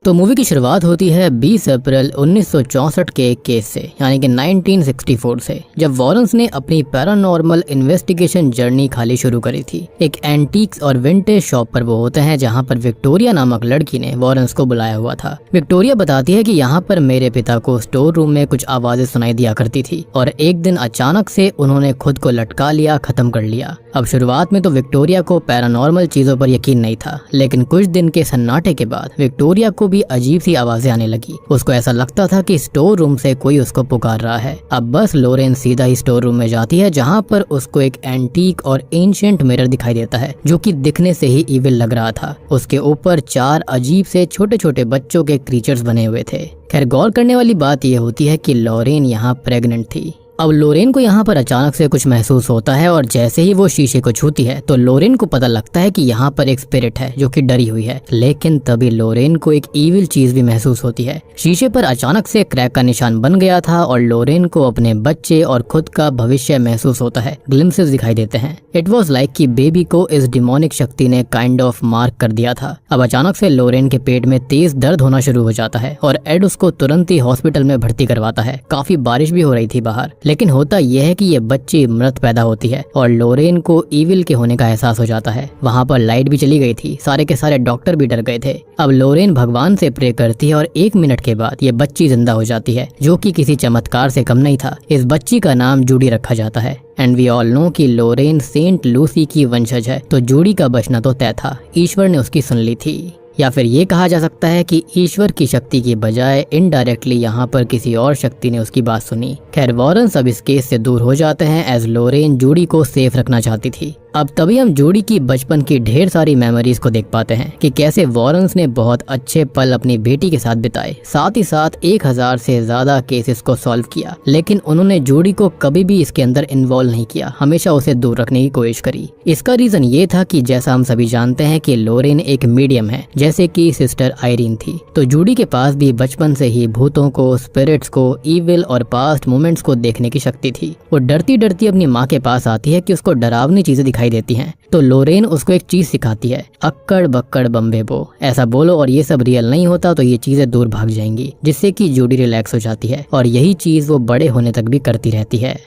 तो मूवी की शुरुआत होती है 20 अप्रैल 1964 के एक केस से, यानी कि 1964 से, जब वॉरेंस ने अपनी पैरानॉर्मल इन्वेस्टिगेशन जर्नी खाली शुरू करी थी। एक एंटीक्स और विंटेज शॉप पर वो होते हैं जहां पर विक्टोरिया नामक लड़की ने वॉरेंस को बुलाया हुआ था। विक्टोरिया बताती है कि यहाँ पर मेरे पिता को स्टोर रूम में कुछ आवाजें सुनाई दिया करती थी और एक दिन अचानक से उन्होंने खुद को लटका लिया, खत्म कर लिया। अब शुरुआत में तो विक्टोरिया को पैरानॉर्मल चीजों पर यकीन नहीं था, लेकिन कुछ दिन के सन्नाटे के बाद विक्टोरिया को भी अजीब सी आवाजें आने लगी। उसको ऐसा लगता था कि स्टोर रूम से कोई उसको पुकार रहा है। अब बस लोरेन सीधा ही स्टोर रूम में जाती है जहाँ पर उसको एक एंटीक और एंशिएंट मिरर दिखाई देता है जो कि दिखने से ही इविल लग रहा था। उसके ऊपर 4 अजीब से छोटे छोटे बच्चों के क्रीचर्स बने हुए थे। खैर, गौर करने वाली बात यह होती है कि लोरेन यहाँ प्रेग्नेंट थी। अब लोरेन को यहाँ पर अचानक से कुछ महसूस होता है और जैसे ही वो शीशे को छूती है तो लोरेन को पता लगता है कि यहाँ पर एक स्पिरिट है जो कि डरी हुई है। लेकिन तभी लोरेन को एक इविल चीज भी महसूस होती है। शीशे पर अचानक से क्रैक का निशान बन गया था और लोरेन को अपने बच्चे और खुद का भविष्य महसूस होता है। ग्लिम्सेस दिखाई देते हैं। इट वॉज लाइक कि बेबी को इस डिमोनिक शक्ति ने काइंड ऑफ मार्क कर दिया था। अब अचानक से लोरेन के पेट में तेज दर्द होना शुरू हो जाता है और एड उसको तुरंत ही हॉस्पिटल में भर्ती करवाता है। काफी बारिश भी हो रही थी बाहर, लेकिन होता यह है कि ये बच्ची मृत पैदा होती है और लोरेन को इविल के होने का एहसास हो जाता है। वहाँ पर लाइट भी चली गई थी, सारे के सारे डॉक्टर भी डर गए थे। अब लोरेन भगवान से प्रे करती है और 1 मिनट के बाद ये बच्ची जिंदा हो जाती है, जो कि किसी चमत्कार से कम नहीं था। इस बच्ची का नाम जूडी रखा जाता है। एंड वी ऑल नो कि लोरेन सेंट लूसी की वंशज है, तो जूडी का बचना तो तय था। ईश्वर ने उसकी सुन ली थी, या फिर ये कहा जा सकता है कि ईश्वर की शक्ति की बजाय इनडायरेक्टली यहाँ पर किसी और शक्ति ने उसकी बात सुनी। खैर, वॉरेंस अब इस केस से दूर हो जाते हैं एज लोरेन जूडी को सेफ रखना चाहती थी। अब तभी हम जूडी की बचपन की ढेर सारी मेमोरीज को देख पाते हैं कि कैसे वॉरेंस ने बहुत अच्छे पल अपनी बेटी के साथ बिताए, साथ ही साथ 1000 से ज्यादा केसेस को सॉल्व किया। लेकिन उन्होंने जूडी को कभी भी इसके अंदर इन्वॉल्व नहीं किया, हमेशा उसे दूर रखने की कोशिश करी। इसका रीजन ये था कि जैसा हम सभी जानते हैं कि लोरेन एक मीडियम है, जैसे कि सिस्टर आयरीन थी। तो जूडी के पास भी बचपन से ही भूतों को, स्पिरिट्स को, इविल और पास्ट मोमेंट्स को देखने की शक्ति थी। वो डरती डरती अपनी माँ के पास आती है कि उसको डरावनी चीजें दिखाई देती हैं। तो लोरेन उसको एक चीज सिखाती है, अक्कड़ बक्कड़ बम्बे बो, ऐसा बोलो और ये सब रियल नहीं होता तो ये चीजें दूर भाग जाएंगी, जिससे कि जूडी रिलैक्स हो जाती है और यही चीज वो बड़े होने तक भी करती रहती है।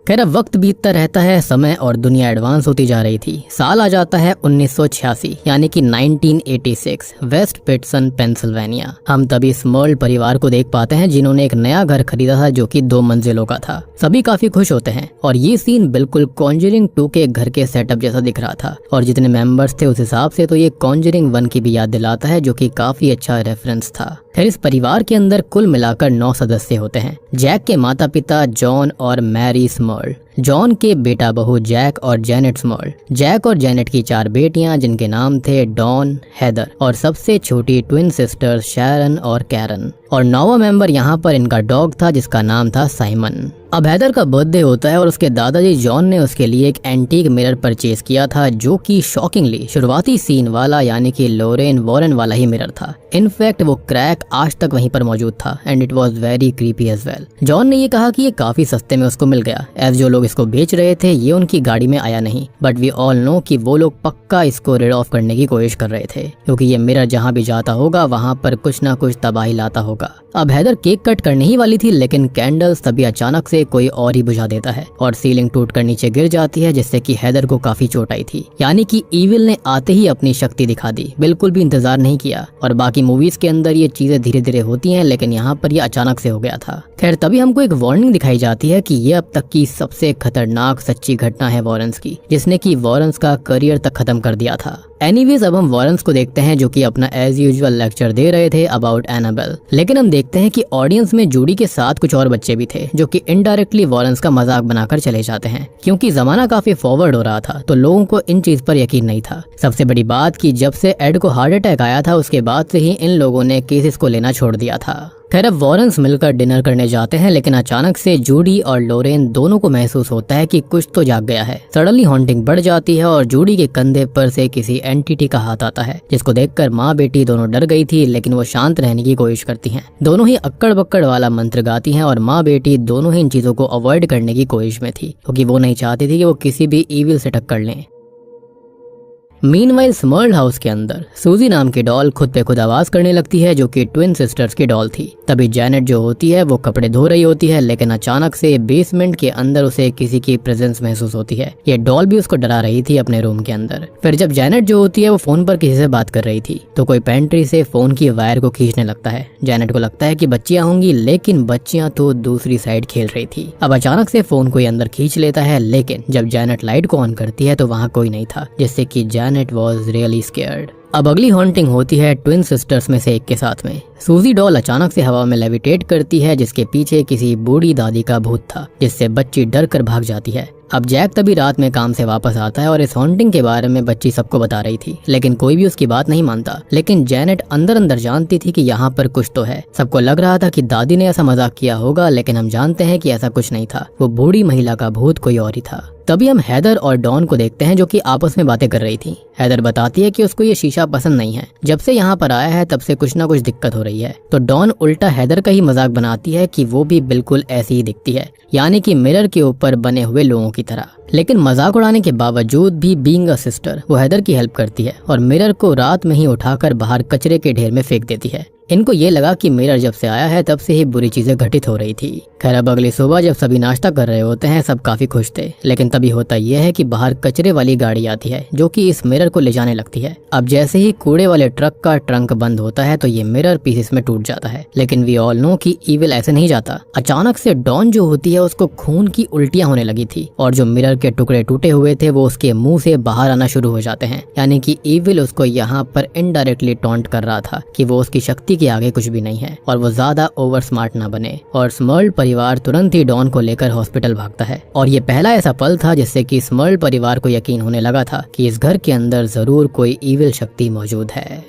खैर, अब वक्त बीतता रहता है, समय और दुनिया एडवांस होती जा रही थी। साल आ जाता है 1986, यानी कि 1986, वेस्ट पिटसन पेंसिल्वेनिया। हम तभी स्मर्ल परिवार को देख पाते हैं जिन्होंने एक नया घर खरीदा था जो कि 2 मंजिलों का था। सभी काफी खुश होते हैं और ये सीन बिल्कुल कॉन्जरिंग 2 के घर के सेटअप जैसा दिख रहा था और जितने मेंबर्स थे उस हिसाब से तो ये कॉन्जरिंग 1 की भी याद दिलाता है, जो कि काफी अच्छा रेफरेंस था। खैर, इस परिवार के अंदर कुल मिलाकर 9 सदस्य होते हैं। जैक के माता पिता जॉन और मैरी स्मर्ल, जॉन के बेटा बहू जैक और जेनेट स्मर्ल, जैक और जेनेट की 4 बेटियां जिनके नाम थे डॉन, हेदर और सबसे छोटी ट्विन सिस्टर शैरन और कैरन। और 9वां मेंबर यहाँ पर इनका डॉग था जिसका नाम था साइमन। अब हेदर का बर्थडे होता है और उसके दादाजी जॉन ने उसके लिए एक एंटीक मिरर परचेज किया था जो कि शॉकिंगली शुरुआती सीन वाला, यानी कि लोरेन वॉरेन वाला ही मिरर था। इनफैक्ट वो क्रैक आज तक वहीं पर मौजूद था and it was very creepy as well. John ने ये कहा कि ये काफी सस्ते में उसको मिल गया, एज जो लोग इसको बेच रहे थे ये उनकी गाड़ी में आया नहीं। बट वी ऑल नो कि वो लोग पक्का इसको रिड ऑफ करने की कोशिश कर रहे थे, क्योंकि ये मिरर जहाँ भी जाता होगा वहाँ पर कुछ ना कुछ तबाही लाता होगा। अब हेदर केक कट करने ही वाली थी, लेकिन कैंडल्स तभी अचानक से कोई और ही बुझा देता है और सीलिंग टूटकर नीचे गिर जाती है, जिससे कि हेदर को काफी चोट आई थी। यानी कि इविल ने आते ही अपनी शक्ति दिखा दी, बिल्कुल भी इंतजार नहीं किया। और बाकी मूवीज के अंदर ये चीजें धीरे धीरे होती हैं, लेकिन यहाँ पर ये अचानक से हो गया था। खैर, तभी हमको एक वार्निंग दिखाई जाती है कि ये अब तक की सबसे खतरनाक सच्ची घटना है वॉरेंस की, जिसने कि वॉरेंस का करियर तक खत्म कर दिया था। एनीवेज, अब हम वॉरेंस को देखते हैं जो कि अपना एज यूजुअल लेक्चर दे रहे थे अबाउट एनाबेल। लेकिन हम देखते हैं कि ऑडियंस में जूडी के साथ कुछ और बच्चे भी थे जो कि इनडायरेक्टली वॉरेंस का मजाक बनाकर चले जाते हैं। क्योंकि जमाना काफी फॉरवर्ड हो रहा था तो लोगों को इन चीज पर यकीन नहीं था। सबसे बड़ी बात कि जब से एड को हार्ट अटैक आया था उसके बाद से ही इन लोगों ने केसेस को लेना छोड़ दिया था। खैर, अब वॉरेंस मिलकर डिनर करने जाते हैं, लेकिन अचानक से जूडी और लोरेन दोनों को महसूस होता है कि कुछ तो जाग गया है। सडनली हॉन्टिंग बढ़ जाती है और जूडी के कंधे पर से किसी एंटिटी का हाथ आता है, जिसको देखकर माँ बेटी दोनों डर गई थी, लेकिन वो शांत रहने की कोशिश करती हैं। दोनों ही अक्कड़ बक्कड़ वाला मंत्र गाती हैं और माँ बेटी दोनों ही इन चीजों को अवॉइड करने की कोशिश में थी, क्योंकि वो नहीं चाहती थी कि वो किसी भी इविल से टक्कर लें। मीनवाइल स्मर्ल हाउस के अंदर सूजी नाम की डॉल खुद पे खुद आवाज करने लगती है, जो कि ट्विन सिस्टर्स की डॉल थी। तभी जैनेट जो होती है वो कपड़े धो रही होती है, लेकिन अचानक से बेसमेंट के अंदर उसे किसी की प्रेजेंस महसूस होती है। ये डॉल भी उसको डरा रही थी अपने रूम के अंदर। फिर जब जैनेट जो होती है वो फोन पर किसी से बात कर रही थी तो कोई पेंट्री से फोन की वायर को खींचने लगता है। जैनेट को लगता है कि बच्चियां होंगी, लेकिन बच्चियां तो दूसरी साइड खेल रही थी। अब अचानक से फोन कोई अंदर खींच लेता है, लेकिन जब जैनेट लाइट को ऑन करती है तो वहाँ कोई नहीं था, जिससे कि जैनेट वॉज रियली स्केयर्ड। अब अगली हॉन्टिंग होती है ट्विन सिस्टर्स में से एक के साथ में। सूजी डॉल अचानक से हवा में लेविटेट करती है, जिसके पीछे किसी बूढ़ी दादी का भूत था, जिससे बच्ची डर कर भाग जाती है। अब जैक तभी रात में काम से वापस आता है और इस हॉन्टिंग के बारे में बच्ची सबको बता रही थी, लेकिन कोई भी उसकी बात नहीं मानता। लेकिन जैनेट अंदर अंदर जानती थी कि यहाँ पर कुछ तो है। सबको लग रहा था कि दादी ने ऐसा मजाक किया होगा, लेकिन हम जानते हैं कि ऐसा कुछ नहीं था। वो बूढ़ी महिला का भूत कोई और ही था। तभी हम हैदर और डॉन को देखते हैं, जो कि आपस में बातें कर रही थी। हैदर बताती है कि उसको ये शीशा पसंद नहीं है। जब से यहाँ पर आया है तब से कुछ ना कुछ दिक्कत हो रही है। तो डॉन उल्टा हैदर का ही मजाक बनाती है कि वो भी बिल्कुल ऐसी ही दिखती है, यानी कि मिरर के ऊपर बने हुए लोगों की तरह। लेकिन मजाक उड़ाने के बावजूद भी बीइंग अ सिस्टर वो हैदर की हेल्प करती है और मिरर को रात में ही उठाकर बाहर कचरे के ढेर में फेंक देती है। इनको ये लगा कि मिरर जब से आया है तब से ही बुरी चीजें घटित हो रही थी। खैर अब अगली सुबह जब सभी नाश्ता कर रहे होते हैं सब काफी खुश थे, लेकिन तभी होता यह है कि बाहर कचरे वाली गाड़ी आती है, जो कि इस मिरर को ले जाने लगती है। अब जैसे ही कूड़े वाले ट्रक का ट्रंक बंद होता है तो ये मिरर पीसेस में टूट जाता है। लेकिन वी ऑल नो कि ईविल ऐसे नहीं जाता। अचानक से डॉन जो होती है उसको खून की उल्टियां होने लगी थी और जो मिरर के टुकड़े टूटे हुए थे वो उसके मुंह से बाहर आना शुरू हो जाते हैं, यानी कि ईविल उसको यहाँ पर इनडायरेक्टली टॉन्ट कर रहा था कि वो उसकी शक्ति के आगे कुछ भी नहीं है और वो ज्यादा ओवर स्मार्ट ना बने। और स्मर्ल परिवार तुरंत ही डॉन को लेकर हॉस्पिटल भागता है और ये पहला ऐसा पल था जिससे कि स्मर्ल परिवार को यकीन होने लगा था कि इस घर के अंदर जरूर कोई ईविल शक्ति मौजूद है।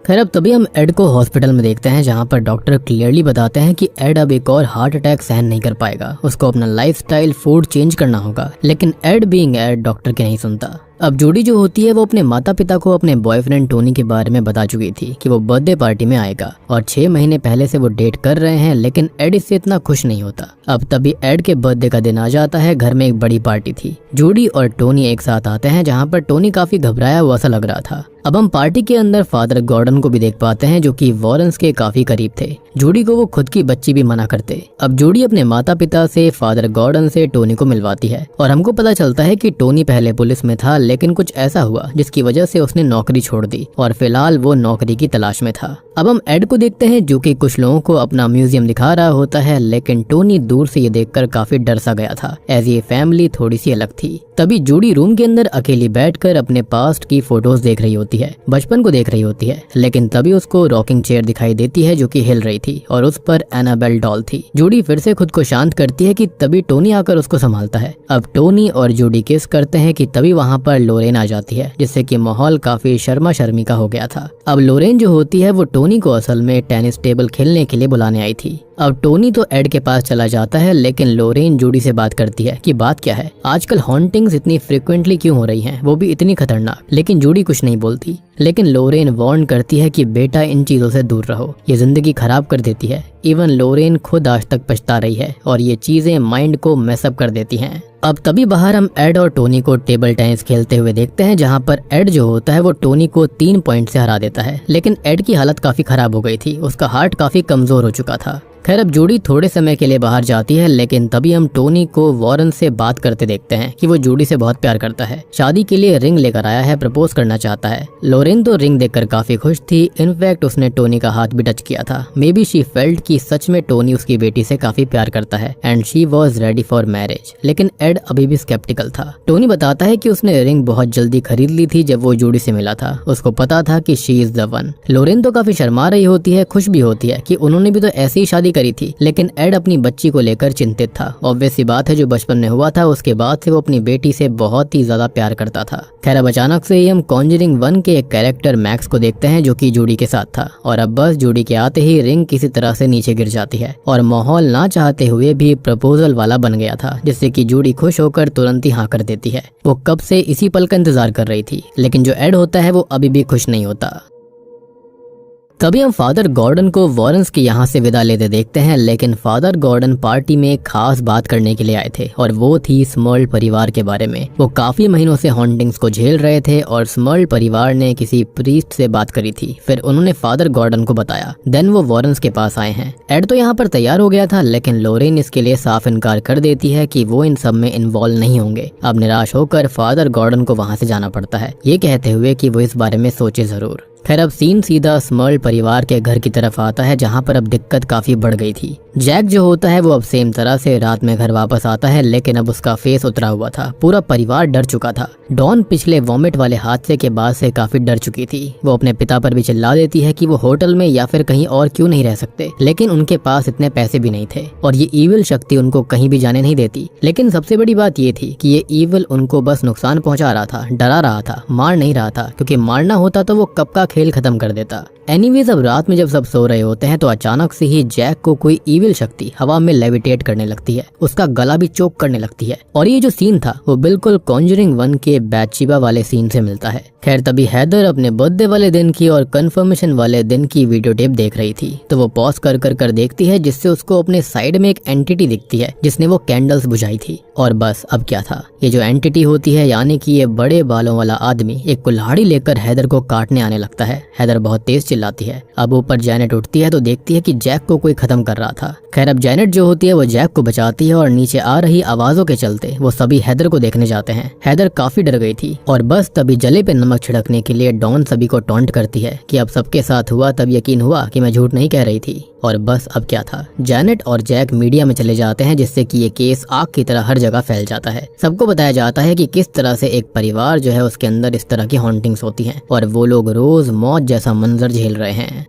खैर अब तभी हम एड को हॉस्पिटल में देखते हैं, जहाँ पर डॉक्टर क्लियरली बताते हैं कि एड अब एक और हार्ट अटैक सहन नहीं कर पाएगा, उसको अपना लाइफस्टाइल फूड चेंज करना होगा। लेकिन एड बीइंग एड डॉक्टर के नहीं सुनता। अब जूडी जो होती है वो अपने माता पिता को अपने बॉयफ्रेंड टोनी के बारे में बता चुकी थी कि वो बर्थडे पार्टी में आएगा और 6 महीने पहले से वो डेट कर रहे हैं, लेकिन एड इससे इतना खुश नहीं होता। अब तभी एड के बर्थडे का दिन आ जाता है। घर में एक बड़ी पार्टी थी। जूडी और टोनी एक साथ आते हैं, जहाँ पर टोनी काफी घबराया हुआ सा लग रहा था। अब हम पार्टी के अंदर फादर गॉर्डन को भी देख पाते हैं, जो कि वॉरेंस के काफी करीब थे। जूडी को वो खुद की बच्ची भी मना करते। अब जूडी अपने माता पिता से फादर गॉर्डन से टोनी को मिलवाती है और हमको पता चलता है कि टोनी पहले पुलिस में था, लेकिन कुछ ऐसा हुआ जिसकी वजह से उसने नौकरी छोड़ दी और फिलहाल वो नौकरी की तलाश में था। अब हम एड को देखते हैं, जो कि कुछ लोगों को अपना म्यूजियम दिखा रहा होता है, लेकिन टोनी दूर से ये देखकर काफी डर सा गया था, एज ये फैमिली थोड़ी सी अलग थी। तभी जूडी रूम के अंदर अकेली बैठकर अपने पास्ट की फोटोज देख रही होती है, बचपन को देख रही होती है, लेकिन तभी उसको रॉकिंग चेयर दिखाई देती है जो कि हिल रही थी और उस पर एनाबेल डॉल थी। जूडी फिर से खुद को शांत करती है कि तभी टोनी आकर उसको संभालता है। अब टोनी और जूडी किस करते हैं कि तभी वहाँ पर लोरेन आ जाती है, जिससे कि माहौल काफी शर्मा शर्मी का हो गया था। अब लोरेन जो होती है वो टोनी को असल में टेनिस टेबल खेलने के लिए बुलाने आई थी। अब टोनी तो एड के पास चला जाता है, लेकिन लोरेन जूडी से बात करती है कि बात क्या है, आजकल हॉन्टिंग्स इतनी फ्रिक्वेंटली क्यों हो रही हैं, वो भी इतनी खतरनाक। लेकिन जूडी कुछ नहीं बोलती, लेकिन लोरेन वार्न करती है कि बेटा इन चीजों से दूर रहो, ये जिंदगी खराब कर देती है। इवन लोरेन खुद आज तक पछता रही है और ये चीजें माइंड को मैसअप कर देती हैं। अब तभी बाहर हम एड और टोनी को टेबल टेनिस खेलते हुए देखते हैं, जहां पर एड जो होता है वो टोनी को 3 पॉइंट से हरा देता है। लेकिन एड की हालत काफी खराब हो गई थी, उसका हार्ट काफी कमजोर हो चुका था। खैर अब जूडी थोड़े समय के लिए बाहर जाती है, लेकिन तभी हम टोनी को वॉरेन से बात करते देखते हैं कि वो जूडी से बहुत प्यार करता है, शादी के लिए रिंग लेकर आया है, प्रपोज करना चाहता है। लोरेन तो रिंग देखकर काफी खुश थी, इनफैक्ट उसने टोनी का हाथ भी टच किया था। मे बी शी फेल्ट कि सच में टोनी उसकी बेटी से काफी प्यार करता है and she was ready for marriage. लेकिन एड अभी भी स्केप्टिकल था। टोनी बताता है कि उसने रिंग बहुत जल्दी खरीद ली थी जब वो जूडी से मिला था, उसको पता था कि शी इज द वन। लोरेन तो काफी शर्मा रही होती है, खुश भी होती है कि उन्होंने भी तो ऐसी ही शादी करी थी, लेकिन एड अपनी बच्ची को लेकर चिंतित था। ऑब्वियस सी बात है, जो बचपन में हुआ था उसके बाद से वो अपनी बेटी से बहुत ही ज्यादा प्यार करता था। खैर अब अचानक से ही हम कॉन्जरिंग 1 के एक कैरेक्टर मैक्स को देखते हैं, जो कि जूडी के साथ था। और अब बस जूडी के आते ही रिंग किसी तरह से नीचे गिर जाती है और माहौल ना चाहते हुए भी प्रपोजल वाला बन गया था, जिससे कि जूडी खुश होकर तुरंत ही हाँ कर देती है। वो कब से इसी पल का इंतजार कर रही थी, लेकिन जो एड होता है वो अभी भी खुश नहीं होता। तभी हम फादर गॉर्डन को वॉरेंस के यहाँ से विदा लेते देखते हैं, लेकिन फादर गॉर्डन पार्टी में खास बात करने के लिए आए थे और वो थी स्मर्ल परिवार के बारे में। वो काफी महीनों से हॉन्टिंग्स को झेल रहे थे और स्मर्ल परिवार ने किसी प्रीस्ट से बात करी थी। फिर उन्होंने फादर गॉर्डन को बताया। देन वो वॉरेंस के पास आए हैं। एड तो यहाँ पर तैयार हो गया था, लेकिन लोरेन इसके लिए साफ इनकार कर देती है कि वो इन सब में इन्वॉल्व नहीं होंगे। अब निराश होकर फादर गॉर्डन को वहाँ से जाना पड़ता है, ये कहते हुए कि वो इस बारे में सोचे जरूर। खैर अब सीन सीधा स्मर्ल परिवार के घर की तरफ आता है, जहाँ पर अब दिक्कत काफी बढ़ गई थी। जैक जो होता है वो अब सेम तरह से रात में घर वापस आता है, लेकिन अब उसका फेस उतरा हुआ था। पूरा परिवार डर चुका था। डॉन पिछले वॉमिट वाले हादसे के बाद से काफी डर चुकी थी। वो अपने पिता पर भी चिल्ला देती है कि वो होटल में या फिर कहीं और क्यों नहीं रह सकते, लेकिन उनके पास इतने पैसे भी नहीं थे और ये ईविल शक्ति उनको कहीं भी जाने नहीं देती। लेकिन सबसे बड़ी बात ये थी कि ये ईविल उनको बस नुकसान पहुंचा रहा था, डरा रहा था, मार नहीं रहा था, क्योंकि मारना होता तो वो कब का खेल खत्म कर देता। एनीवेज अब रात में जब सब सो रहे होते हैं तो अचानक से ही जैक को कोई ईविल शक्ति हवा में लेविटेट करने लगती है। उसका गला भी चोक करने लगती है और ये जो सीन था वो बिल्कुल कॉन्जरिंग 1 के बैथशेबा वाले सीन से मिलता है। खैर तभी हैदर अपने बर्थडे वाले दिन की और कंफर्मेशन वाले दिन की वीडियो टेप देख रही थी, तो वो पॉज कर देखती है, जिससे उसको अपने साइड में एक एंटिटी दिखती है जिसने वो कैंडल्स बुझाई थी। और बस अब क्या था, ये जो एंटिटी होती है यानी कि ये बड़े बालों वाला आदमी एक कुल्हाड़ी लेकर हैदर को काटने आने लगता है। हैदर बहुत तेज चिल्लाती है। अब ऊपर जैनेट उठती है तो देखती है कि जैक को कोई खत्म कर रहा था। खैर अब जैनेट जो होती है वो जैक को बचाती है और नीचे आ रही आवाजों के चलते वो सभी हैदर को देखने जाते हैं। हैदर काफी डर गई थी और बस तभी जले पे नमक छिड़कने के लिए डॉन सभी को टॉन्ट करती है कि अब सबके साथ हुआ तब यकीन हुआ कि मैं झूठ नहीं कह रही थी। और बस अब क्या था, जैनेट और जैक मीडिया में चले जाते हैं, जिससे कि ये केस आग की तरह हर जगह फैल जाता है। सबको बताया जाता है कि किस तरह से एक परिवार जो है उसके अंदर इस तरह की हॉन्टिंग्स होती हैं और वो लोग रोज मौत जैसा मंजर झेल रहे हैं।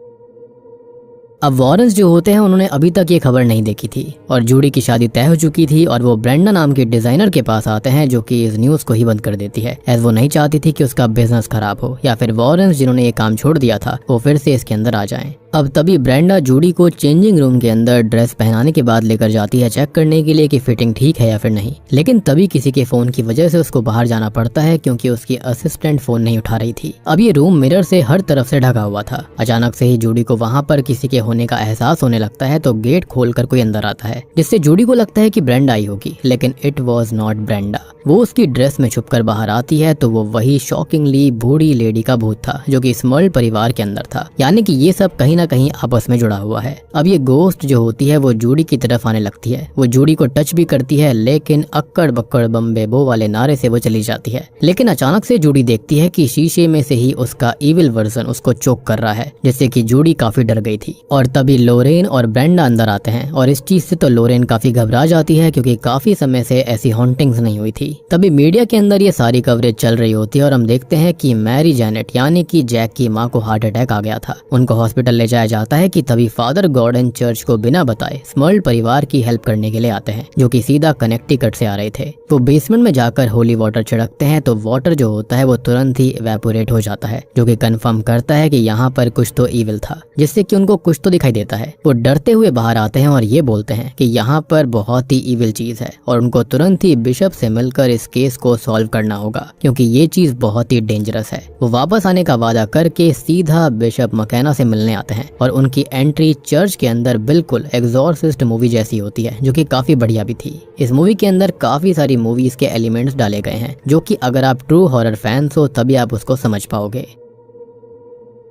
अब वॉरेंस जो होते हैं उन्होंने अभी तक ये खबर नहीं देखी थी और जूडी की शादी तय हो चुकी थी और वो ब्रेंडा नाम के डिजाइनर के पास आते हैं, जो कि इस न्यूज को ही बंद कर देती है, एज वो नहीं चाहती थी कि उसका बिजनेस खराब हो या फिर वॉरेंस जिन्होंने ये काम छोड़ दिया था वो फिर से इसके अंदर आ जाएं। अब तभी ब्रेंडा जूडी को चेंजिंग रूम के अंदर ड्रेस पहनाने के बाद लेकर जाती है चेक करने के लिए कि फिटिंग ठीक है या फिर नहीं। लेकिन तभी किसी के फोन की वजह से उसको बाहर जाना पड़ता है, क्योंकि उसकी असिस्टेंट फोन नहीं उठा रही थी। अब ये रूम मिरर से हर तरफ से ढका हुआ था। अचानक से ही जूडी को वहाँ पर किसी के होने का एहसास होने लगता है, तो गेट खोलकर कोई अंदर आता है, जिससे जूडी को लगता है कि ब्रेंडा आई होगी, लेकिन इट वॉज नॉट ब्रेंडा। वो उसकी ड्रेस में छुपकर बाहर आती है तो वो वही शॉकिंगली बूढ़ी लेडी का भूत था जो कि स्मर्ल परिवार के अंदर था। यानी कि ये सब कहीं ना कहीं आपस में जुड़ा हुआ है। अब ये गोस्ट जो होती है वो जूडी की तरफ आने लगती है। वो जूडी को टच भी करती है, लेकिन अक्कड़ बक्कड़ बम्बे बो वाले नारे से वो चली जाती है। लेकिन अचानक से जूडी देखती है कि शीशे में से ही उसका इविल वर्जन उसको चोक कर रहा है, जिससे कि जूडी काफी डर गई थी। और तभी लोरेन और ब्रेंडा अंदर आते हैं और इस चीज से तो लोरेन काफी घबरा जाती है, क्योंकि काफी समय से ऐसी हॉन्टिंग्स नहीं हुई थी। तभी मीडिया के अंदर ये सारी कवरेज चल रही होती है और हम देखते हैं कि मैरी जैनेट यानी कि जैक की माँ को हार्ट अटैक आ गया था। उनको हॉस्पिटल ले जाया जाता है कि तभी फादर गॉर्डन चर्च को बिना बताए स्मर्ल परिवार की हेल्प करने के लिए आते हैं, जो कि सीधा कनेक्टिकट से आ रहे थे। वो बेसमेंट में जाकर होली वाटर छिड़कते हैं तो वाटर जो होता है वो तुरंत ही इवेपोरेट हो जाता है, जो कि कंफर्म करता है कि यहाँ पर कुछ तो इविल था, जिससे कि उनको कुछ तो दिखाई देता है। वो डरते हुए बाहर आते हैं और ये बोलते हैं कि यहाँ पर बहुत ही इविल चीज है और उनको तुरंत ही बिशप से मिलकर इस केस को सॉल्व करना होगा, क्योंकि ये चीज बहुत ही डेंजरस है। वो वापस आने का वादा करके सीधा बिशप मकैना से मिलने आते हैं और उनकी एंट्री चर्च के अंदर बिल्कुल एक्सॉर्सिस्ट मूवी जैसी होती है, जो कि काफी बढ़िया भी थी। इस मूवी के अंदर काफी सारी मूवीज के एलिमेंट्स डाले गए हैं, जो कि अगर आप ट्रू हॉरर फैंस हो तभी आप उसको समझ पाओगे।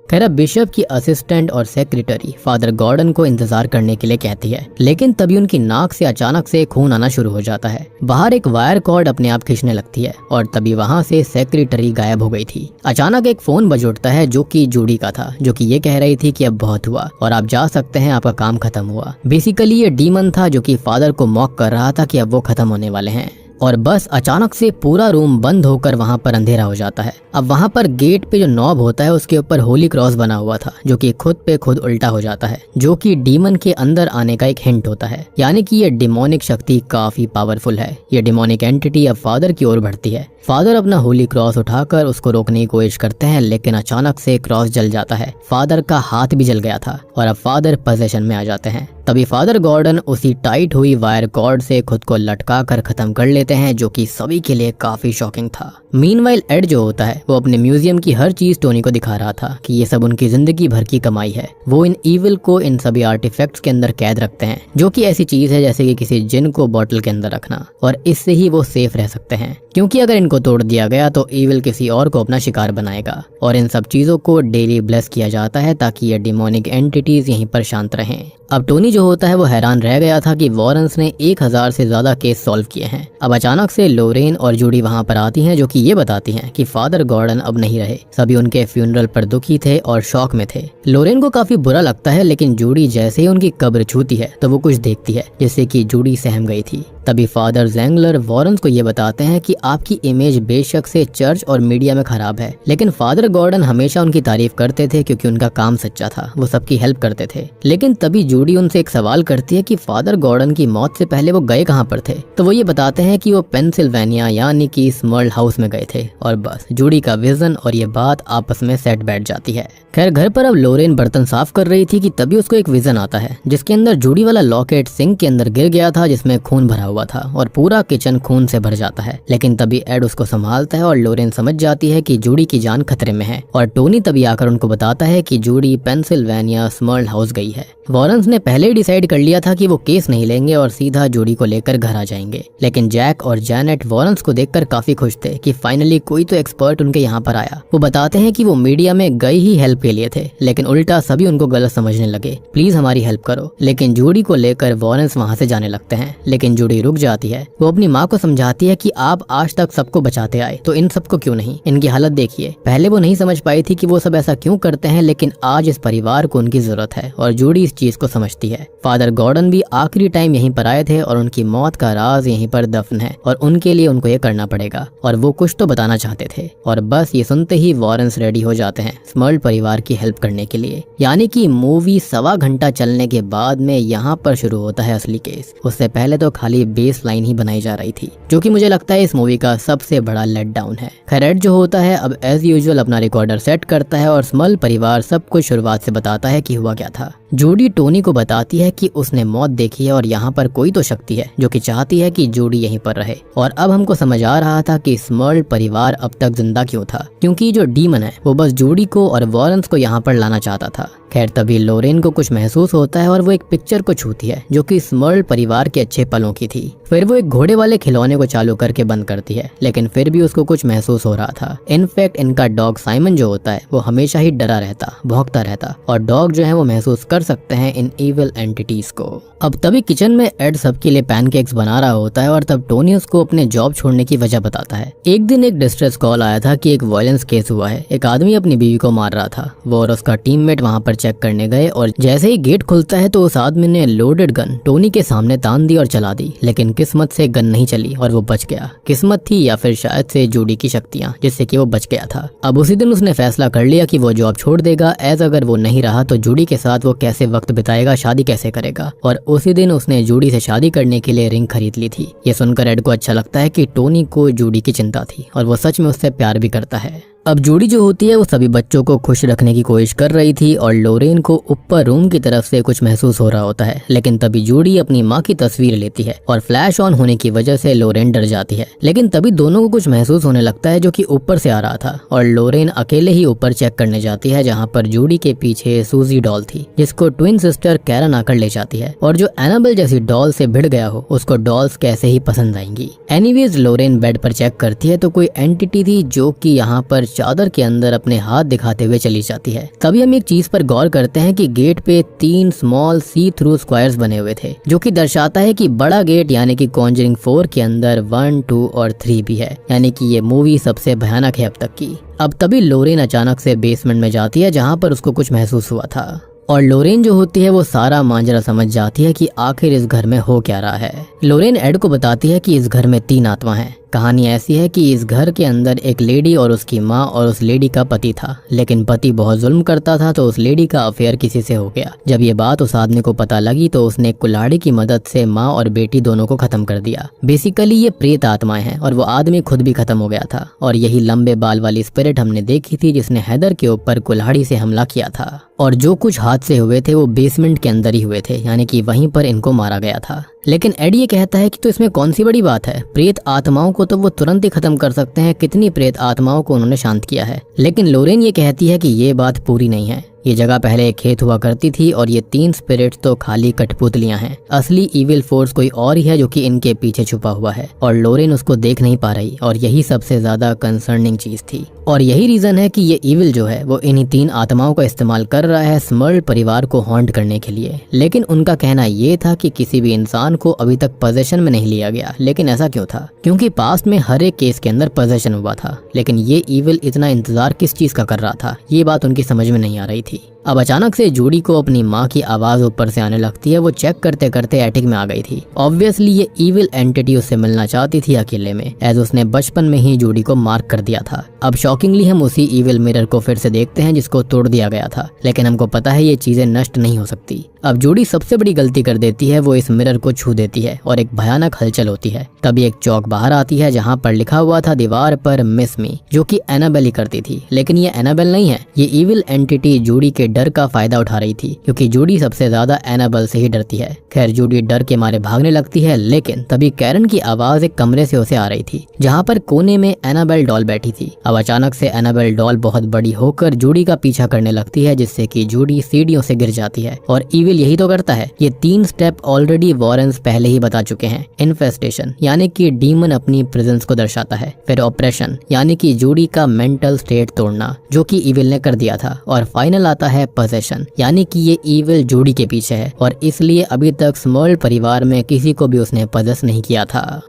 खैर अब बिशप की असिस्टेंट और सेक्रेटरी फादर गॉर्डन को इंतजार करने के लिए कहती है, लेकिन तभी उनकी नाक से अचानक से खून आना शुरू हो जाता है। बाहर एक वायर कॉर्ड अपने आप खींचने लगती है और तभी वहां से सेक्रेटरी गायब हो गई थी। अचानक एक फोन बज उठता है, जो कि जूडी का था, जो कि ये कह रही थी कि अब बहुत हुआ और आप जा सकते हैं, आपका काम खत्म हुआ। बेसिकली ये डीमन था जो कि फादर को मॉक कर रहा था कि अब वो खत्म होने वाले हैं। और बस अचानक से पूरा रूम बंद होकर वहां पर अंधेरा हो जाता है। अब वहां पर गेट पे जो नॉब होता है उसके ऊपर होली क्रॉस बना हुआ था, जो कि खुद पे खुद उल्टा हो जाता है, जो कि डीमन के अंदर आने का एक हिंट होता है। यानी कि ये डिमोनिक शक्ति काफी पावरफुल है। ये डिमोनिक एंटिटी अब फादर की ओर बढ़ती है। फादर अपना होली क्रॉस उठाकर उसको रोकने की कोशिश करते हैं, लेकिन अचानक से क्रॉस जल जाता है। फादर का हाथ भी जल गया था और अब फादर पोजेशन में आ जाते हैं। तभी फादर गॉर्डन उसी टाइट हुई वायर कॉर्ड से खुद को लटका कर खत्म कर लेते हैं, जो कि सभी के लिए काफी शॉकिंग था। मीनवाइल एड जो होता है वो अपने म्यूजियम की हर चीज टोनी को दिखा रहा था कि ये सब उनकी जिंदगी भर की कमाई है। वो इन ईविल को इन सभी आर्टिफैक्ट्स के अंदर कैद रखते हैं, जो कि ऐसी चीज है जैसे कि किसी जिन को बॉटल के अंदर रखना, और इससे ही वो सेफ रह सकते हैं, क्योंकि अगर इनको तोड़ दिया गया तो ईविल किसी और को अपना शिकार बनाएगा। और इन सब चीजों को डेली ब्लेस किया जाता है ताकि ये डिमोनिक एंटिटीज यहीं पर शांत रहें। अब टोनी जो होता है वो हैरान रह गया था कि वॉरेंस ने 1000 से ज्यादा केस सॉल्व किए हैं। अब अचानक से लोरेन और जूडी वहां पर आती हैं, जो कि ये बताती हैं कि फादर गॉर्डन अब नहीं रहे। सभी उनके फ्यूनरल पर दुखी थे और शॉक में थे। लोरेन को काफी बुरा लगता है, लेकिन जूडी जैसे ही उनकी कब्र छूती है तो वो कुछ देखती है, जिससे कि जूडी सहम गई थी। तभी फादर ज़ेंगलर वॉरेंस को ये बताते हैं कि आपकी इमेज बेशक से चर्च और मीडिया में खराब है, लेकिन फादर गॉर्डन हमेशा उनकी तारीफ करते थे क्योंकि उनका काम सच्चा था, वो सबकी हेल्प करते थे। लेकिन तभी जूडी उनसे एक सवाल करती है कि फादर गॉर्डन की मौत से पहले वो गए कहाँ पर थे। तो वो ये बताते हैं कि वो पेंसिल्वेनिया यानी कि स्मर्ल हाउस में गए थे। और बस जूडी का विजन और ये बात आपस में सेट बैठ जाती है। खैर घर पर अब लोरेन बर्तन साफ कर रही थी कि तभी उसको एक विजन आता है, जिसके अंदर जूडी वाला लॉकेट सिंक के अंदर गिर गया था, जिसमें खून भरा हुआ था और पूरा किचन खून से भर जाता है। लेकिन तभी एड उसको संभालता है और लोरेन समझ जाती है कि जूडी की जान खतरे में है। और टोनी तभी आकर उनको बताता है कि जूडी पेंसिल्वेनिया स्मर्ल हाउस गई है। वॉरेंस ने पहले ही डिसाइड कर लिया था कि वो केस नहीं लेंगे और सीधा जूडी को लेकर घर आ जाएंगे। लेकिन जैक और जैनेट वॉरेंस को देखकर काफी खुश थे कि फाइनली कोई तो एक्सपर्ट उनके यहाँ पर आया। वो बताते हैं कि वो मीडिया में गए ही हेल्प के लिए थे, लेकिन उल्टा सभी उनको गलत समझने लगे। प्लीज हमारी हेल्प करो। लेकिन जूडी को लेकर वॉरेंस वहाँ से जाने लगते हैं, लेकिन जूडी रुक जाती है। वो अपनी माँ को समझाती है कि आप आज तक सबको बचाते आए, तो इन सबको क्यों नहीं। इनकी हालत देखिए। पहले वो नहीं समझ पाई थी कि वो सब ऐसा क्यों करते हैं, लेकिन आज इस परिवार को उनकी जरूरत है और जूडी इस चीज को समझती है। फादर गॉर्डन भी आखिरी टाइम यहीं पर आए थे और उनकी मौत का राज यहीं पर दफन है और उनके लिए उनको ये करना पड़ेगा और वो कुछ तो बताना चाहते थे। और बस ये सुनते ही वॉरेंस रेडी हो जाते हैं स्मर्ल परिवार की हेल्प करने के लिए। यानी कि मूवी 1.25 घंटा चलने के बाद में यहाँ पर शुरू होता है असली केस। उससे पहले तो खाली बेस लाइन ही बनाई जा रही थी, जो कि मुझे लगता है इस मूवी का सबसे बड़ा लेट डाउन है। खैरेट जो होता है अब एज यूजुअल अपना रिकॉर्डर सेट करता है और स्मर्ल परिवार सब कुछ शुरुआत से बताता है कि हुआ क्या था। जूडी टोनी को बताती है कि उसने मौत देखी है और यहाँ पर कोई तो शक्ति है जो कि चाहती है कि जूडी यहीं पर रहे। और अब हमको समझ आ रहा था कि स्मर्ल परिवार अब तक जिंदा क्यों था, क्योंकि जो डीमन है वो बस जूडी को और वॉरेंस को यहाँ पर लाना चाहता था। खैर तभी लोरेन को कुछ महसूस होता है और वो एक पिक्चर को छूती है जो कि स्मर्ल परिवार के अच्छे पलों की थी। फिर वो एक घोड़े वाले खिलौने को चालू करके बंद करती है, लेकिन फिर भी उसको कुछ महसूस हो रहा था। इनफैक्ट इनका डॉग साइमन जो होता है वो हमेशा ही डरा रहता, भौंकता रहता, और डॉग जो है वो महसूस कर सकते हैं इन इविल एंटिटीज को। अब तभी किचन में एड सबके लिए पैनकेक्स बना रहा होता है और तब टोनी उसको अपने जॉब छोड़ने की वजह बताता है। एक दिन एक डिस्ट्रेस कॉल आया था कि एक वायलेंस केस हुआ है, एक आदमी अपनी बीवी को मार रहा था। वो और उसका टीममेट वहां पर चेक करने गए और जैसे ही गेट खुलता है तो उस आदमी ने लोडेड गन टोनी के सामने तान दी और चला दी। लेकिन किस्मत से गन नहीं चली और वो बच गया। किस्मत थी या फिर शायद से जूडी की शक्तियां, जिससे कि वो बच गया था। अब उसी दिन उसने फैसला कर लिया कि वो जॉब छोड़ देगा, एज अगर वो नहीं रहा तो जूडी के साथ वो कैसे वक्त बिताएगा, शादी कैसे करेगा। और उसी दिन उसने जूडी से शादी करने के लिए रिंग खरीद ली थी। ये सुनकर एड को अच्छा लगता है कि टोनी को जूडी की चिंता थी और वो सच में उससे प्यार भी करता है। अब जूडी जो होती है वो सभी बच्चों को खुश रखने की कोशिश कर रही थी और लोरेन को ऊपर रूम की तरफ से कुछ महसूस हो रहा होता है। लेकिन तभी जूडी अपनी माँ की तस्वीर लेती है और फ्लैश ऑन होने की वजह से लोरेन डर जाती है। लेकिन तभी दोनों को कुछ महसूस होने लगता है जो कि ऊपर से आ रहा था और लोरेन अकेले ही ऊपर चेक करने जाती है, जहाँ पर जूडी के पीछे सूजी डॉल थी, जिसको ट्विन सिस्टर कैरन आकर ले जाती है। और जो एनाबेल जैसी डॉल से भिड़ गया हो उसको डॉल्स कैसे ही पसंद आएंगी। एनीवेज लोरेन बेड पर चेक करती है तो कोई एंटिटी थी जो कि यहाँ पर चादर के अंदर अपने हाथ दिखाते हुए चली जाती है। तभी हम एक चीज पर गौर करते हैं कि गेट पे 3 स्मॉल सी थ्रू स्क्वायर्स बने हुए थे, जो कि दर्शाता है कि बड़ा गेट यानी कि कॉन्जरिंग 4 के अंदर 1, 2 और 3 भी है। यानी कि ये मूवी सबसे भयानक है अब तक की। अब तभी लोरेन अचानक से बेसमेंट में जाती है जहाँ पर उसको कुछ महसूस हुआ था और लोरेन जो होती है वो सारा मांजरा समझ जाती है कि आखिर इस घर में हो क्या रहा है। लोरेन एड को बताती है कि इस घर में 3 आत्मा हैं, कहानी ऐसी है कि इस घर के अंदर एक लेडी और उसकी माँ और उस लेडी का पति था, लेकिन पति बहुत जुल्म करता था तो उस लेडी का अफेयर किसी से हो गया। जब ये बात उस आदमी को पता लगी तो उसने कुल्हाड़ी की मदद से माँ और बेटी दोनों को खत्म कर दिया। बेसिकली ये प्रेत आत्माएं हैं और वो आदमी खुद भी खत्म हो गया था। और यही लंबे बाल वाली स्पिरिट हमने देखी थी जिसने हैदर के ऊपर कुल्हाड़ी से हमला किया था। और जो कुछ हादसे हुए थे वो बेसमेंट के अंदर ही हुए थे, यानी कि वहीं पर इनको मारा गया था। लेकिन एड ये कहता है कि तो इसमें कौन सी बड़ी बात है, प्रेत आत्माओं को तो वो तुरंत ही खत्म कर सकते हैं, कितनी प्रेत आत्माओं को उन्होंने शांत किया है। लेकिन लोरेन ये कहती है कि ये बात पूरी नहीं है। ये जगह पहले एक खेत हुआ करती थी और ये 3 स्पिरिट्स तो खाली कठपुतलियां हैं। असली इविल फोर्स कोई और ही है जो कि इनके पीछे छुपा हुआ है और लोरेन उसको देख नहीं पा रही, और यही सबसे ज्यादा कंसर्निंग चीज थी। और यही रीजन है कि ये इविल जो है वो इन्हीं 3 आत्माओं का इस्तेमाल कर रहा है स्मर्ल परिवार को हॉन्ट करने के लिए। लेकिन उनका कहना ये था कि किसी भी इंसान को अभी तक पोजेशन में नहीं लिया गया। लेकिन ऐसा क्यों था? क्योंकि पास्ट में हर एक केस के अंदर पोजेशन हुआ था, लेकिन ये इविल इतना इंतजार किस चीज का कर रहा था, ये बात उनकी समझ में नहीं आ रही थी। अब अचानक से जूडी को अपनी माँ की आवाज ऊपर से आने लगती है। वो चेक करते करते एटिक में आ गई थी। ऑब्वियसली ये इविल एंटिटी उससे मिलना चाहती थी अकेले में, एज उसने बचपन में ही जूडी को मार्क कर दिया था। अब शॉकिंगली हम उसी इविल मिरर को फिर से देखते हैं जिसको तोड़ दिया गया था, लेकिन हमको पता है ये चीजें नष्ट नहीं हो सकती। अब जूडी सबसे बड़ी गलती कर देती है, वो इस मिरर को छू देती है और एक भयानक हलचल होती है। तभी एक चौक बाहर आती है जहाँ पर लिखा हुआ था दीवार पर मिस मी, जो कि एनाबेल ही करती थी। लेकिन ये एनाबेल नहीं है, ये इविल एंटिटी जूडी के डर का फायदा उठा रही थी, क्योंकि जूडी सबसे ज्यादा एनाबेल से ही डरती है। खैर जूडी डर के मारे भागने लगती है, लेकिन तभी कैरन की आवाज एक कमरे से उसे आ रही थी जहाँ पर कोने में एनाबेल डॉल बैठी थी। अब अचानक से एनाबेल डॉल बहुत बड़ी होकर जूडी का पीछा करने लगती है, जिससे कि जूडी सीढ़ियों से गिर जाती है। और इविल यही तो करता है। ये 3 स्टेप ऑलरेडी वॉरेंस पहले ही बता चुके हैं। इन्फेस्टेशन यानी कि डीमन अपनी प्रेजेंस को दर्शाता है, फिर ऑपरेशन यानी कि जूडी का मेंटल स्टेट तोड़ना, जो कि इविल ने कर दिया था, और फाइनल आता है पोजेशन, यानी कि ये इविल जूडी के पीछे है और इसलिए अभी तक स्मर्ल परिवार में किसी को भी उसने पजेस नहीं किया था।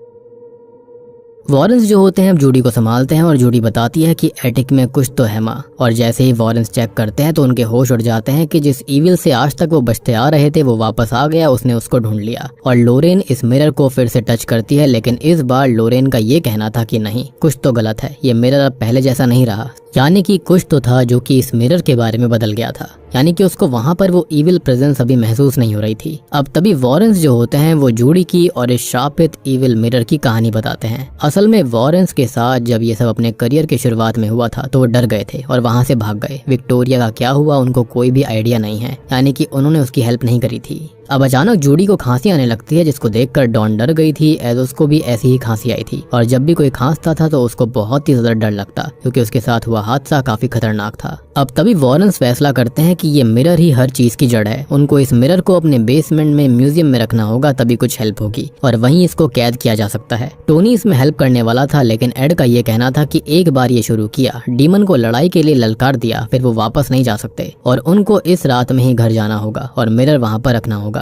वॉरेंस जो होते हैं जूडी को संभालते हैं और जूडी बताती है कि एटिक में कुछ तो है माँ। और जैसे ही वॉरेंस चेक करते हैं तो उनके होश उड़ जाते हैं कि जिस इविल से आज तक वो बचते आ रहे थे वो वापस आ गया, उसने उसको ढूंढ लिया। और लोरेन इस मिरर को फिर से टच करती है, लेकिन इस बार लोरेन का ये कहना था कि नहीं, कुछ तो गलत है, ये मिरर अब पहले जैसा नहीं रहा। यानी कि कुछ तो था जो कि इस मिरर के बारे में बदल गया था, यानी कि उसको वहां पर वो इविल प्रेजेंस अभी महसूस नहीं हो रही थी। अब तभी वॉरेंस जो होते हैं वो जूडी की और इस शापित इविल मिरर की कहानी बताते हैं। असल में वॉरेंस के साथ जब ये सब अपने करियर के शुरुआत में हुआ था तो वो डर गए थे और वहां से भाग गए। विक्टोरिया का क्या हुआ उनको कोई भी आइडिया नहीं है, यानी कि उन्होंने उसकी हेल्प नहीं करी थी। अब अचानक जूडी को खांसी आने लगती है, जिसको देखकर डॉन डर गई थी, एज उसको भी ऐसी ही खांसी आई थी। और जब भी कोई खांसता था तो उसको बहुत ही ज्यादा डर लगता, क्योंकि उसके साथ हुआ हादसा काफी खतरनाक था। अब तभी वॉरेंस फैसला करते हैं कि ये मिरर ही हर चीज की जड़ है। उनको इस मिरर को अपने बेसमेंट में म्यूजियम में रखना होगा, तभी कुछ हेल्प होगी और वहीं इसको कैद किया जा सकता है। टोनी इसमें हेल्प करने वाला था, लेकिन एड का ये कहना था कि एक बार ये शुरू किया, डीमन को लड़ाई के लिए ललकार दिया, फिर वो वापस नहीं जा सकते और उनको इस रात में ही घर जाना होगा और मिरर वहां पर रखना होगा।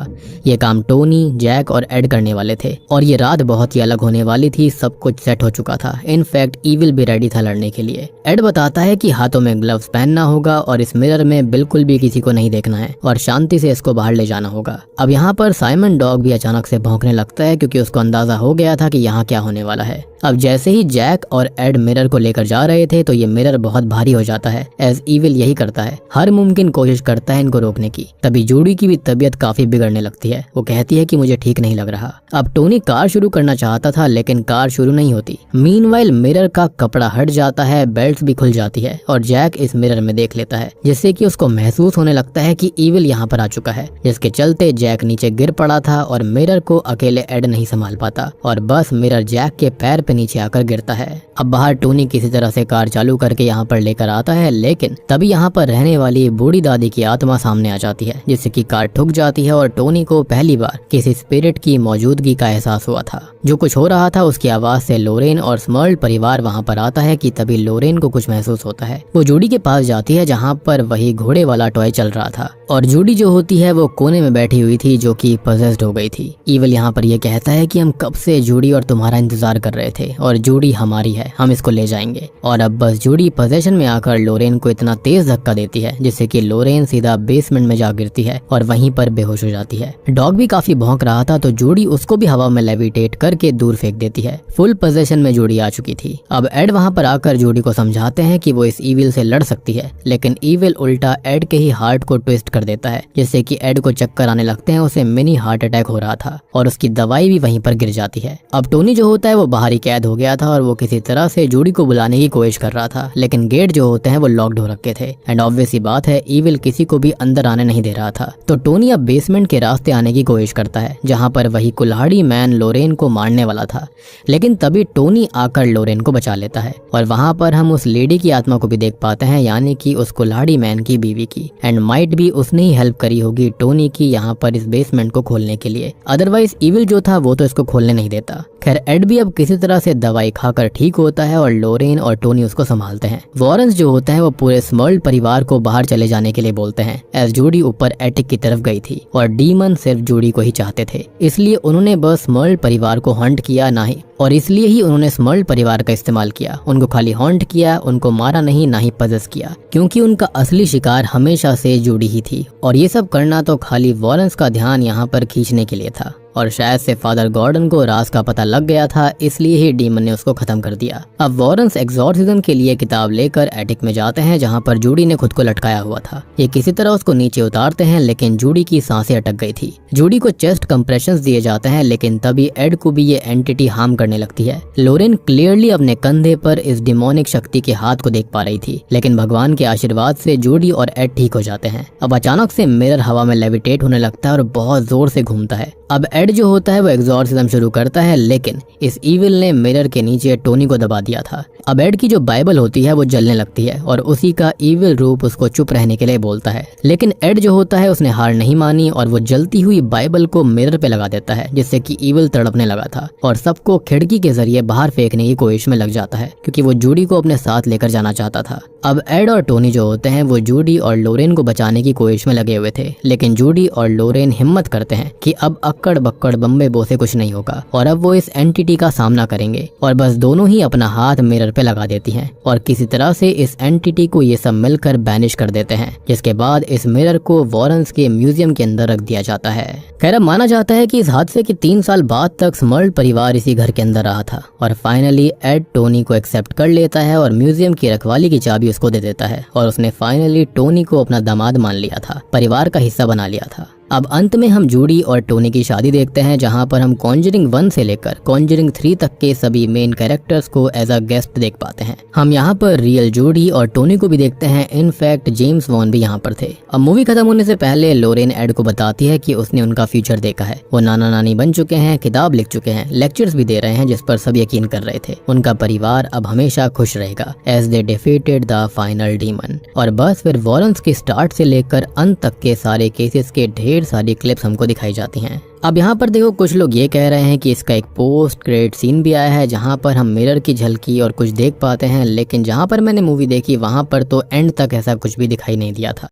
ये काम टोनी, जैक और एड करने वाले थे और ये रात बहुत ही अलग होने वाली थी। सब कुछ सेट हो चुका था, इनफैक्ट इविल भी रेडी था लड़ने के लिए। एड बताता है कि हाथों में ग्लव्स पहनना होगा और इस मिरर में बिल्कुल भी किसी को नहीं देखना है और शांति से इसको बाहर ले जाना होगा। अब यहाँ पर साइमन डॉग भी अचानक से भौंकने लगता है, क्योंकि उसको अंदाजा हो गया था कि यहाँ क्या होने वाला है। अब जैसे ही जैक और एड मिरर को लेकर जा रहे थे तो ये मिरर बहुत भारी हो जाता है, एज इविल यही करता है, हर मुमकिन कोशिश करता है इनको रोकने की। तभी जूडी की भी तबीयत काफी बिगड़ने लगती है। वो कहती है कि मुझे ठीक नहीं लग रहा। अब टोनी कार शुरू करना चाहता था, लेकिन कार शुरू नहीं होती। मीनवाइल मिरर का कपड़ा हट जाता है, बेल्ट भी खुल जाती है और जैक इस मिरर में देख लेता है, जिससे कि उसको महसूस होने लगता है कि इविल यहाँ पर आ चुका है, जिसके चलते जैक नीचे गिर पड़ा था और मिरर को अकेले एड नहीं संभाल पाता और बस मिरर जैक के पैर पे नीचे आकर गिरता है। अब बाहर टोनी किसी तरह से कार चालू करके यहाँ पर लेकर आता है, लेकिन तभी यहाँ पर रहने वाली बूढ़ी दादी की आत्मा सामने आ जाती है, जिससे कि कार ठुक जाती है और टोनी को पहली बार किसी स्पिरिट की मौजूदगी का एहसास हुआ था। जो कुछ हो रहा था उसकी आवाज से लोरेन और स्मर्ल परिवार वहाँ पर आता है कि तभी लोरेन को कुछ महसूस होता है। वो जूडी के पास जाती है जहाँ पर वही घोड़े वाला टॉय चल रहा था और जूडी जो होती है वो कोने में बैठी हुई थी, जो कि पजेस्ड हो गई थी। इविल यहाँ पर ये कहता है कि हम कब से जूडी और तुम्हारा इंतजार कर रहे थे, थे और जूडी हमारी है, हम इसको ले जाएंगे। और अब बस जूडी पोजेशन में आकर लोरेन को इतना तेज धक्का देती है जिससे कि लोरेन सीधा बेसमेंट में जा गिरती है और वहीं पर बेहोश हो जाती है। डॉग भी काफी भौंक रहा था तो जूडी उसको भी हवा में लेविटेट करके दूर फेंक देती है। फुल पोजेशन में जूडी आ चुकी थी। अब एड वहां पर आकर जूडी को समझाते हैं कि वो इस ईविल से लड़ सकती है, लेकिन ईविल उल्टा एड के ही हार्ट को ट्विस्ट कर देता है जिससे कि एड को चक्कर आने लगते हैं। उसे मिनी हार्ट अटैक हो रहा था और उसकी दवाई भी वहीं पर गिर जाती है। अब टोनी जो होता है वो बाहरी कैद हो गया था और वो किसी तरह से जूडी को बुलाने की कोशिश कर रहा था, लेकिन गेट जो होते हैं वो लॉक्ड हो रखे थे एंड ऑब्वियस सी बात है ईविल किसी को भी अंदर आने नहीं दे रहा था। तो टोनी अब बेसमेंट के रास्ते आने की कोशिश करता है जहां पर वही कुल्हाड़ी मैन लोरेन को मारने वाला था, लेकिन तभी टोनी आकर लोरेन को बचा लेता है और वहां पर हम उस लेडी की आत्मा को भी देख पाते हैं, यानी कि उस कुल्हाड़ी मैन की बीवी की। एंड माइट भी उसने ही हेल्प करी होगी टोनी की यहाँ पर इस बेसमेंट को खोलने के लिए, अदरवाइज ईविल जो था वो तो इसको खोलने नहीं देता। खैर एड भी अब किसी तरह से दवाई खाकर ठीक होता है और लोरेन और टोनी उसको संभालते हैं। वॉरेंस जो होते हैं वो पूरे स्मर्ल्ड परिवार को बाहर चले जाने के लिए बोलते हैं एज जूडी ऊपर एटिक की तरफ गई थी और डीमन सिर्फ जूडी को ही चाहते थे, इसलिए उन्होंने बस स्मर्ल्ड परिवार को हंट किया इसलिए ही उन्होंने स्मर्ल्ड परिवार का इस्तेमाल किया। उनको खाली हॉन्ट किया, उनको मारा नहीं, ना ही पजेस किया, क्योंकि उनका असली शिकार हमेशा से जूडी ही थी और ये सब करना तो खाली वॉरेंस का ध्यान यहाँ पर खींचने के लिए था। और शायद से फादर गॉर्डन को राज का पता लग गया था, इसलिए ही डीमन ने उसको खत्म कर दिया। अब वॉरेंस एग्जॉर्सिज्म के लिए किताब लेकर एटिक में जाते हैं जहां पर जूडी ने खुद को लटकाया हुआ था। ये किसी तरह उसको नीचे उतारते हैं, लेकिन जूडी की सांसें अटक गई थी। जूडी को चेस्ट कंप्रेशंस दिए जाते हैं, लेकिन तभी एड को भी ये एंटिटी हार्म करने लगती है। लोरेन क्लियरली अपने कंधे पर इस डिमोनिक शक्ति के हाथ को देख पा रही थी, लेकिन भगवान के आशीर्वाद से जूडी और एड ठीक हो जाते हैं। अब अचानक से मिरर हवा में लेविटेट होने लगता है और बहुत जोर से घूमता है। अब एड जो होता है वो एग्जॉर्सिज्म शुरू करता है, लेकिन इस ईविल ने मिरर के नीचे टोनी को दबा दिया था। अब एड की जो बाइबल होती है वो जलने लगती है और उसी का ईविल रूप उसको चुप रहने के लिए बोलता है, लेकिन एड जो होता है उसने हार नहीं मानी और वो जलती हुई बाइबल को मिरर पे लगा देता है, जिससे कि ईविल तड़पने लगा था और सबको खिड़की के जरिए बाहर फेंकने की कोशिश में लग जाता है, क्योंकि वो जूडी को अपने साथ लेकर जाना चाहता था। अब एड और टोनी जो होते हैं वो जूडी और लोरेन को बचाने की कोशिश में लगे हुए थे, लेकिन जूडी और लोरेन हिम्मत करते हैं कि अब अक्कड़ बक्कड़ बम्बे बो से कुछ नहीं होगा और अब वो इस एंटिटी का सामना करेंगे और बस दोनों ही अपना हाथ मिरर पे लगा देती हैं और किसी तरह से इस एंटिटी को ये सब मिलकर बैनिश कर देते हैं, जिसके बाद इस मिरर को वॉरेंस के म्यूजियम के अंदर रख दिया जाता है। खैर माना जाता है कि इस हादसे के 3 साल बाद तक स्मर्ल्ड परिवार इसी घर के अंदर रहा था और फाइनली एड टोनी को एक्सेप्ट कर लेता है और म्यूजियम की रखवाली की चाबी उसको दे देता है और उसने फाइनली टोनी को अपना दामाद मान लिया था, परिवार का हिस्सा बना लिया था। अब अंत में हम जूडी और टोनी की शादी देखते हैं, जहां पर हम कॉन्जरिंग 1 से लेकर कॉन्जरिंग 3 तक के सभी मेन कैरेक्टर्स को एज अ गेस्ट देख पाते हैं। हम यहाँ पर रियल जूडी और टोनी को भी देखते हैं, इनफैक्ट जेम्स वॉन भी यहाँ पर थे। अब मूवी खत्म होने से पहले लोरेन एड को बताती है कि उसने उनका फ्यूचर देखा है, वो नाना नानी बन चुके हैं, किताब लिख चुके हैं, लेक्चर्स भी दे रहे हैं जिस पर सब यकीन कर रहे थे। उनका परिवार अब हमेशा खुश रहेगा as they defeated the final demon. और बस फिर वॉरेंस के स्टार्ट से लेकर अंत तक के सारे केसेस के ढेर सारी क्लिप्स हमको दिखाई जाती हैं। अब यहाँ पर देखो कुछ लोग ये कह रहे हैं कि इसका एक पोस्ट क्रेडिट सीन भी आया है जहाँ पर हम मिरर की झलकी और कुछ देख पाते हैं, लेकिन जहाँ पर मैंने मूवी देखी वहाँ पर तो एंड तक ऐसा कुछ भी दिखाई नहीं दिया था।